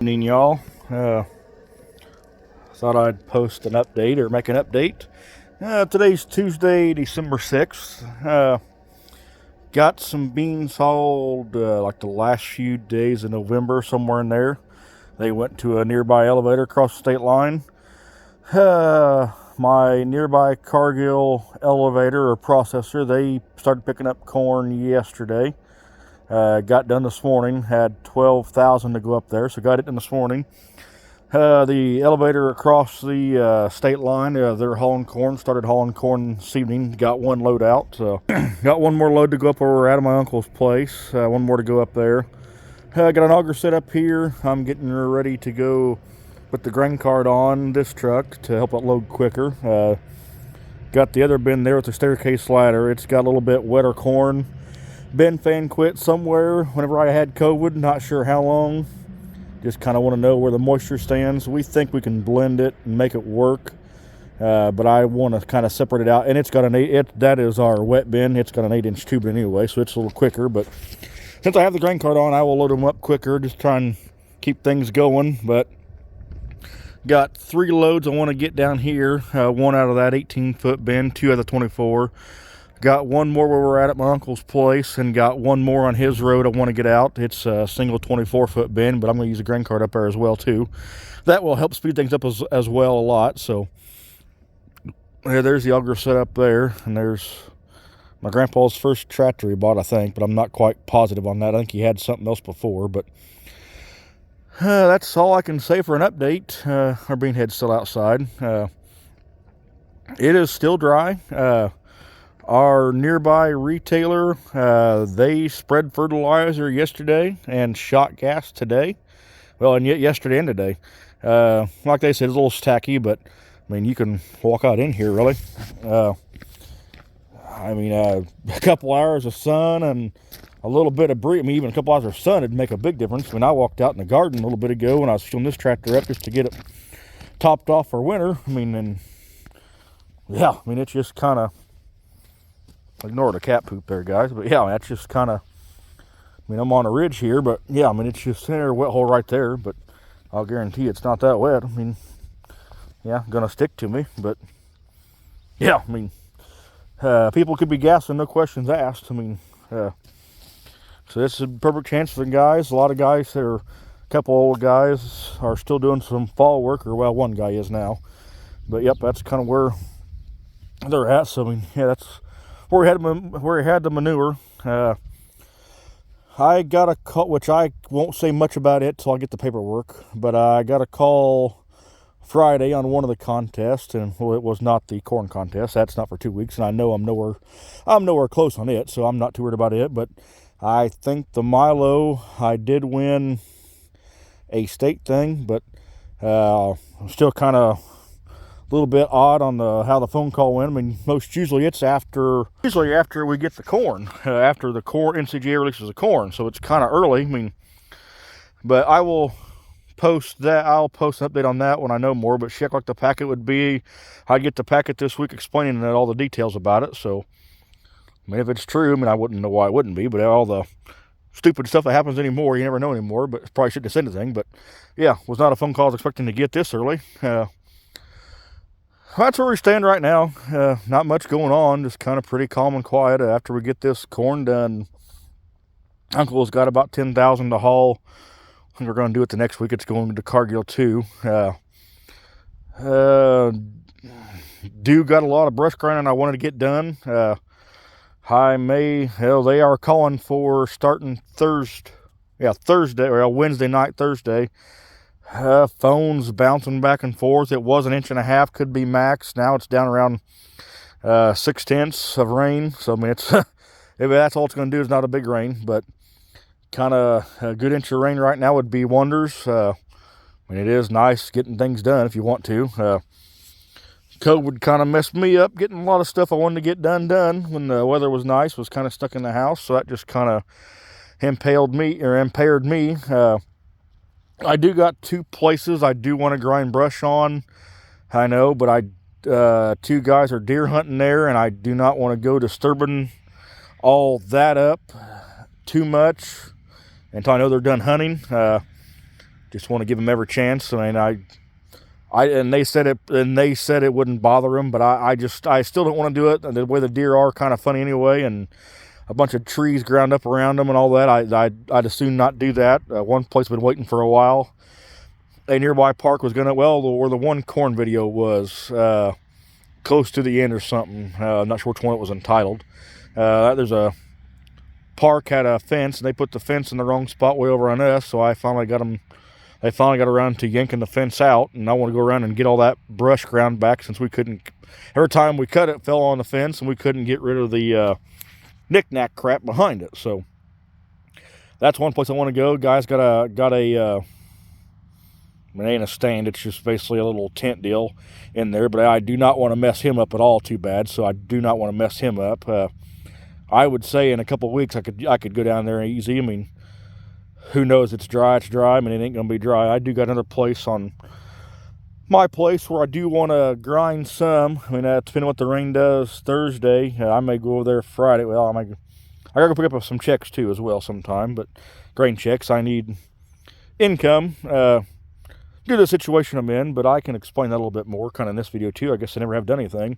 evening, y'all. Thought I'd post an update or make an update. Today's Tuesday, December 6th. Got some beans hauled like the last few days of November, somewhere in there. They went to a nearby elevator across the state line. My nearby Cargill elevator or processor, they started picking up corn yesterday. Got done this morning, had 12,000 to go up there, so got it done this morning. The elevator across the state line, they're hauling corn, started hauling corn this evening, got one load out. So got one more load to go up where we're at my uncle's place, one more to go up there. Got an auger set up here. I'm getting ready to go put the grain cart on this truck to help it load quicker. Got the other bin there with the staircase ladder. It's got a little bit wetter corn. Bin fan quit somewhere whenever I had COVID, not sure how long. Just kind of want to know where the moisture stands. We think we can blend it and make it work, but I want to kind of separate it out. And it's got that is our wet bin. It's got an 8-inch tube anyway, so it's a little quicker. But since I have the grain cart on, I will load them up quicker, just try and keep things going. But got 3 loads I want to get down here. One out of that 18-foot bin, 2 out of the 24. Got one more where we're at my uncle's place, and got one more on his road I want to get out. It's a single 24-foot bin, but I'm going to use a grain cart up there as well too. That will help speed things up as well a lot. So there's the auger set up there, and there's my grandpa's first tractor he bought, I think, but I'm not quite positive on that. I think he had something else before, but that's all I can say for an update. Our bean head's still outside. It is still dry. Our nearby retailer, they spread fertilizer yesterday and shot gas today. Well, and yet yesterday and today. Like they said, it's a little tacky, but I mean, you can walk out in here really. A couple hours of sun and a little bit of breeze. I mean, even a couple hours of sun would make a big difference. I mean, I walked out in the garden a little bit ago when I was filling this tractor up just to get it topped off for winter. I mean, and yeah, I mean, it's just kind of, ignore the cat poop there, guys. But yeah, that's just kind of, I mean, I'm on a ridge here, but yeah, I mean, it's just in a wet hole right there, but I'll guarantee it's not that wet. I mean, yeah, gonna stick to me, but yeah, I mean, people could be gassing, no questions asked. I mean, so this is a perfect chance for the guys. A lot of guys, a couple old guys are still doing some fall work, or well, one guy is now, but yep, that's kind of where they're at. So I mean, yeah, that's where we had the manure. I got a call, which I won't say much about it till I get the paperwork, but I got a call Friday on one of the contests, and well, it was not the corn contest. That's not for 2 weeks, and I know I'm nowhere close on it, so I'm not too worried about it. But I think the Milo, I did win a state thing, but I'm still kind of a little bit odd on how the phone call went. I mean, usually it's after we get the corn, after the corn NCGA releases the corn, so it's kind of early. I mean, but I will post that. I'll post an update on that when I know more. But check like the packet would be. I get the packet this week explaining all the details about it. So, I mean, if it's true, I mean, I wouldn't know why it wouldn't be. But all the stupid stuff that happens anymore, you never know anymore. But probably shouldn't have said anything. But yeah, was not a phone call I was expecting to get this early. That's where we stand right now. Not much going on, just kind of pretty calm and quiet after we get this corn done. Uncle's got about 10,000 to haul. I think we're going to do it the next week. It's going to Cargill too. Do got a lot of brush grinding I wanted to get done. They are calling for starting Thursday, or Wednesday night, Thursday. Phones bouncing back and forth. It was 1.5 inches, could be max. Now it's down around 0.6 of rain. So I mean, it's if that's all it's going to do is not a big rain, but kind of a good inch of rain right now would be wonders. I mean, it is nice getting things done if you want to. COVID kind of messed me up getting a lot of stuff I wanted to get done when the weather was nice. Was kind of stuck in the house, so that just kind of impaired me. I do got 2 places I do want to grind brush on. I know, but 2 guys are deer hunting there, and I do not want to go disturbing all that up too much until I know they're done hunting. Just want to give them every chance. I mean, and they said it wouldn't bother them, but I still don't want to do it. And the way the deer are kind of funny anyway, and a bunch of trees ground up around them and all that, I'd as soon not do that. One place I've been waiting for a while. A nearby park was gonna, where the one corn video was, close to the end or something. I'm not sure which one it was entitled. There's a park had a fence, and they put the fence in the wrong spot way over on us, so they finally got around to yanking the fence out, and I want to go around and get all that brush ground back, since we couldn't, every time we cut it, it fell on the fence, and we couldn't get rid of the knick-knack crap behind it. So that's one place I want to go. Guys got a it ain't a stand, it's just basically a little tent deal in there, but I do not want to mess him up at all too bad, so I do not want to mess him up. I would say in a couple of weeks I could go down there easy. I mean, who knows? It's dry. I mean, it ain't gonna be dry. I do got another place on my place where I do want to grind some. I mean, depending on what the rain does Thursday, I may go over there Friday. Well, I gotta go pick up some checks too as well sometime, but grain checks. I need income due to the situation I'm in, but I can explain that a little bit more kind of in this video too. I guess I never have done anything.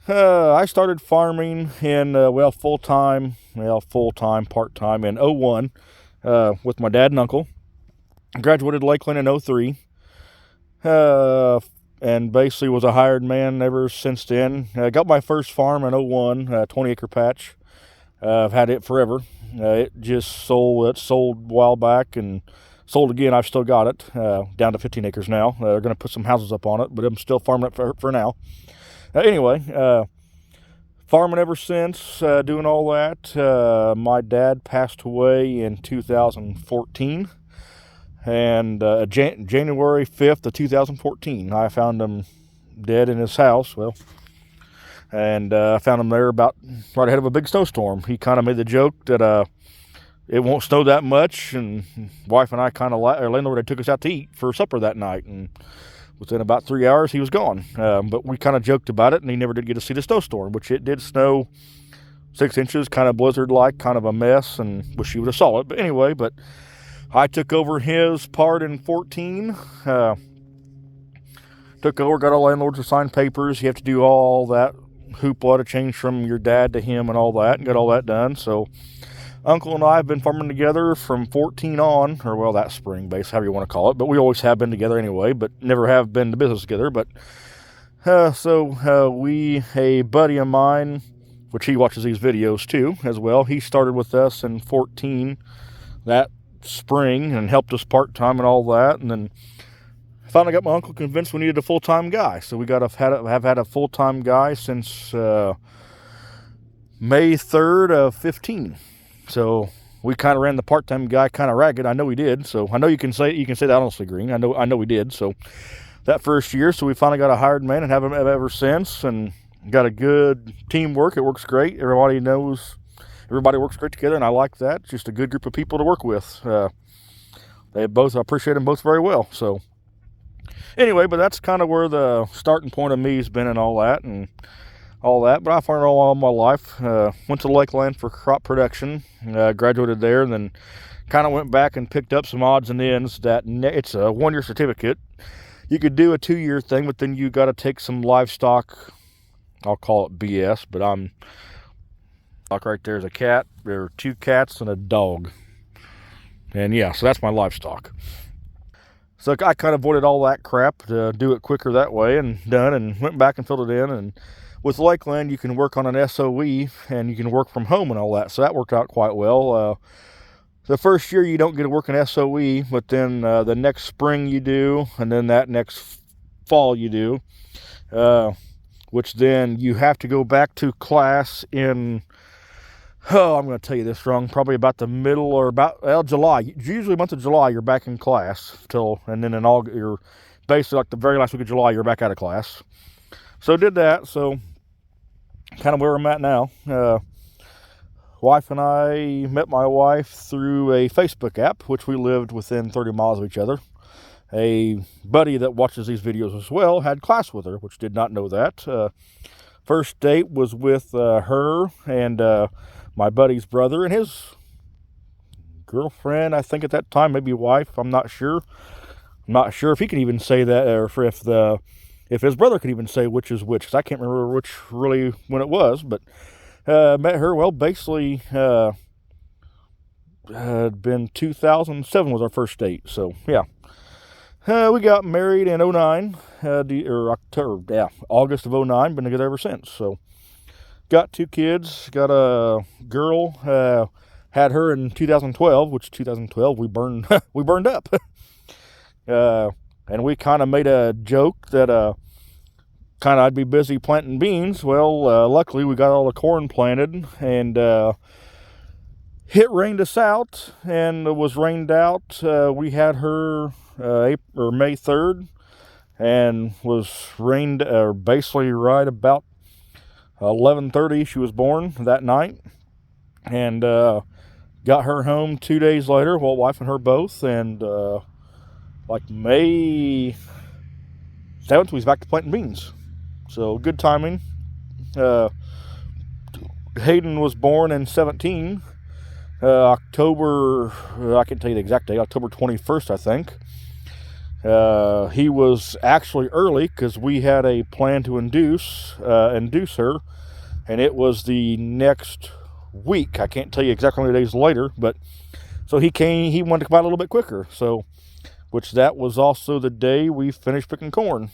I started farming in, full-time, part-time in 01 with my dad and uncle. Graduated Lakeland in 03. And basically was a hired man ever since then. I got my first farm in 01, 20-acre patch. I've had it forever. It just sold. It sold a while back and sold again. I've still got it, down to 15 acres now. They're going to put some houses up on it, but I'm still farming it for now. Anyway, farming ever since, doing all that. My dad passed away in 2014, and January 5th of 2014, I found him dead in his house. And I found him there about right ahead of a big snowstorm. He kind of made the joke that it won't snow that much, and wife and I kind of landlord had took us out to eat for supper that night, and within about 3 hours he was gone. But we kind of joked about it, and he never did get to see the snowstorm, which it did snow 6 inches, kind of blizzard-like, kind of a mess, and wish he would have saw it. But anyway, I took over his part in 14. Took over, got all landlords to sign papers. You have to do all that hoopla to change from your dad to him and all that, and got all that done. So Uncle and I have been farming together from 14 on, or that spring base, however you want to call it. But we always have been together anyway, but never have been to business together. But a buddy of mine, which he watches these videos too as well, he started with us in 14 that spring and helped us part-time and all that. And then finally got my uncle convinced we needed a full-time guy. So we have had a full-time guy since May 3rd of 15. So we kind of ran the part-time guy kind of ragged. I know we did. So I know you can say that honestly, Green. I know we did. So that first year, so we finally got a hired man and have him ever since, and got a good teamwork. It works great. Everybody works great together, and I like that. Just a good group of people to work with. I appreciate them both very well. So anyway, but that's kind of where the starting point of me has been and all that. But I farmed all my life. Went to Lakeland for crop production. Graduated there, and then kind of went back and picked up some odds and ends. It's a 1-year certificate. You could do a 2-year thing, but then you got to take some livestock. I'll call it BS, but like right there's a cat. There are 2 cats and a dog. And yeah, so that's my livestock. So I kind of avoided all that crap to do it quicker that way, and went back and filled it in. And with Lakeland, you can work on an SOE, and you can work from home and all that. So that worked out quite well. The first year you don't get to work an SOE, but then the next spring you do, and then that next fall you do, which then you have to go back to class in, I'm going to tell you this wrong, probably about the middle or about July. Usually month of July you're back in class and then in August, you're basically like the very last week of July you're back out of class. So did that. So kind of where I'm at now. Wife and I met my wife through a Facebook app, which we lived within 30 miles of each other. A buddy that watches these videos as well had class with her, which did not know that. First date was with her and my buddy's brother and his girlfriend, I think at that time, maybe wife. I'm not sure. I'm not sure if he can even say that, or if his brother could even say which is which, because I can't remember which really when it was. But met her, well, basically, had been 2007 was our first date. So yeah, we got married in 09, August of 09. Been together ever since. So got 2 kids. Got a girl. Had her in 2012, which 2012 we burned we burned up. And we kind of made a joke that I'd be busy planting beans. Well, luckily we got all the corn planted, and it rained us out, and it was rained out. We had her May 3rd, and was rained basically right about 11:30. She was born that night, and got her home 2 days later. Well, wife and her both, and like May 7th, we was back to planting beans. So good timing. Hayden was born in 17. October, I can't tell you the exact date, October 21st, I think. He was actually early because we had a plan to induce her, and it was the next week. I can't tell you exactly how many days later, but so he wanted to come out a little bit quicker. So, which that was also the day we finished picking corn.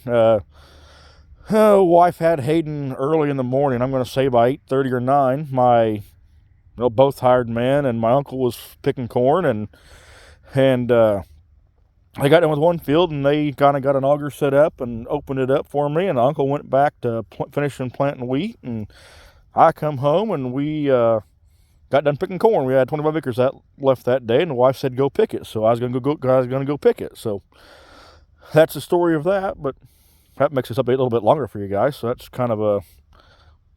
Wife had Hayden early in the morning. I'm going to say by 8:30 or 9. Both hired men, and my uncle was picking corn, and I got done with one field, and they kind of got an auger set up and opened it up for me, and Uncle went back to finishing planting wheat, and I come home, and we got done picking corn. We had 25 acres left that day, and the wife said go pick it, so I was going to go pick it. So that's the story of that, but that makes this up a little bit longer for you guys, so that's kind of a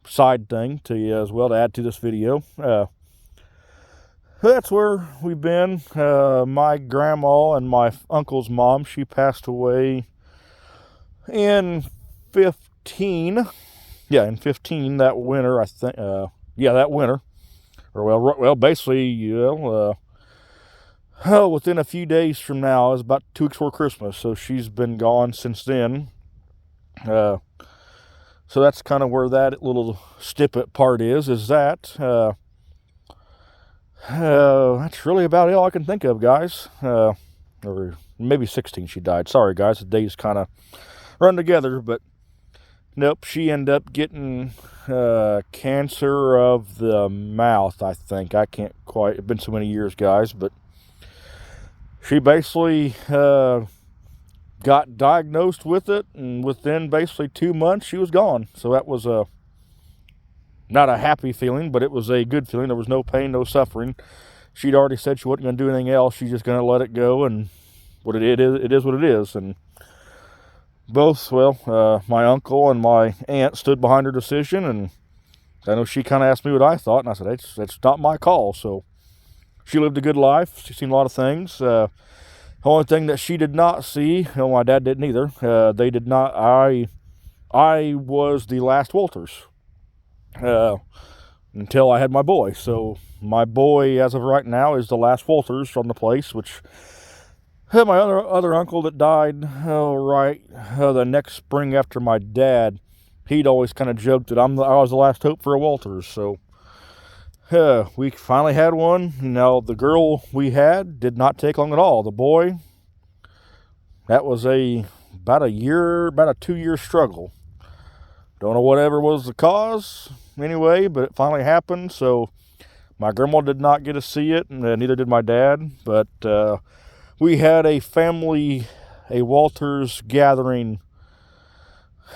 side thing to you as well to add to this video. That's where we've been. My grandma and my uncle's mom, she passed away in 15. Yeah, in 15, that winter, I think. That winter. Or basically, within a few days from now, it was about 2 weeks before Christmas, so she's been gone since then. So that's kind of where that little snippet part is that. That's really about all I can think of, guys. Or maybe 16 she died. Sorry, guys, the days kind of run together, but nope, she ended up getting cancer of the mouth, I think. I can't quite, it's been so many years, guys, but she basically got diagnosed with it, and within basically 2 months, she was gone. So that was not a happy feeling, but it was a good feeling. There was no pain, no suffering. She'd already said she wasn't going to do anything else. She's just going to let it go, and it is what it is. And both, my uncle and my aunt stood behind her decision, and I know she kind of asked me what I thought, and I said, it's not my call. So she lived a good life. She's seen a lot of things. The only thing that she did not see, my dad didn't either. They did not. I was the last Walters. Until I had my boy. So my boy, as of right now, is the last Walters from the place, which my other uncle that died the next spring after my dad, he'd always kind of joked that I was the last hope for a Walters. So we finally had one. Now the girl we had did not take long at all. The boy, that was about a 2-year struggle. Don't know whatever was the cause anyway, but it finally happened. So my grandma did not get to see it, and neither did my dad. But we had a Walters gathering.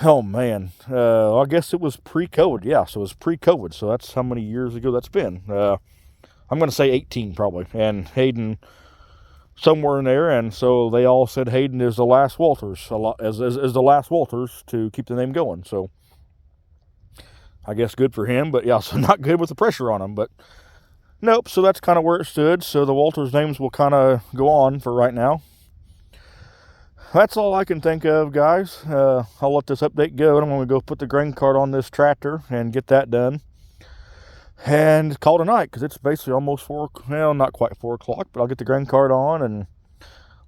Oh, man. I guess it was pre-COVID. Yeah, so it was pre-COVID. So that's how many years ago that's been. I'm going to say 18 probably. And Hayden somewhere in there. And so they all said Hayden is the last Walters, as the last Walters, to keep the name going. So I guess good for him, but yeah, so not good with the pressure on him. But nope, so that's kind of where it stood. So the Walters names will kind of go on for right now. That's all I can think of, guys. I'll let this update go, and I'm going to go put the grain cart on this tractor and get that done. and call tonight because it's basically almost 4, well, not quite 4 o'clock, but I'll get the grain cart on and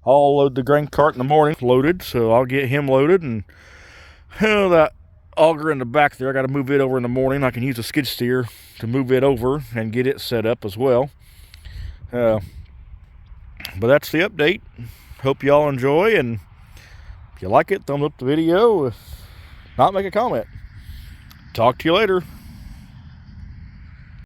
I'll load the grain cart in the morning, loaded, so I'll get him loaded, and that auger in the back there, I got to move it over in the morning. I can use a skid steer to move it over and get it set up as well. But that's the update. Hope y'all enjoy, and if you like it, thumbs up the video. If not, make a comment. Talk to you later.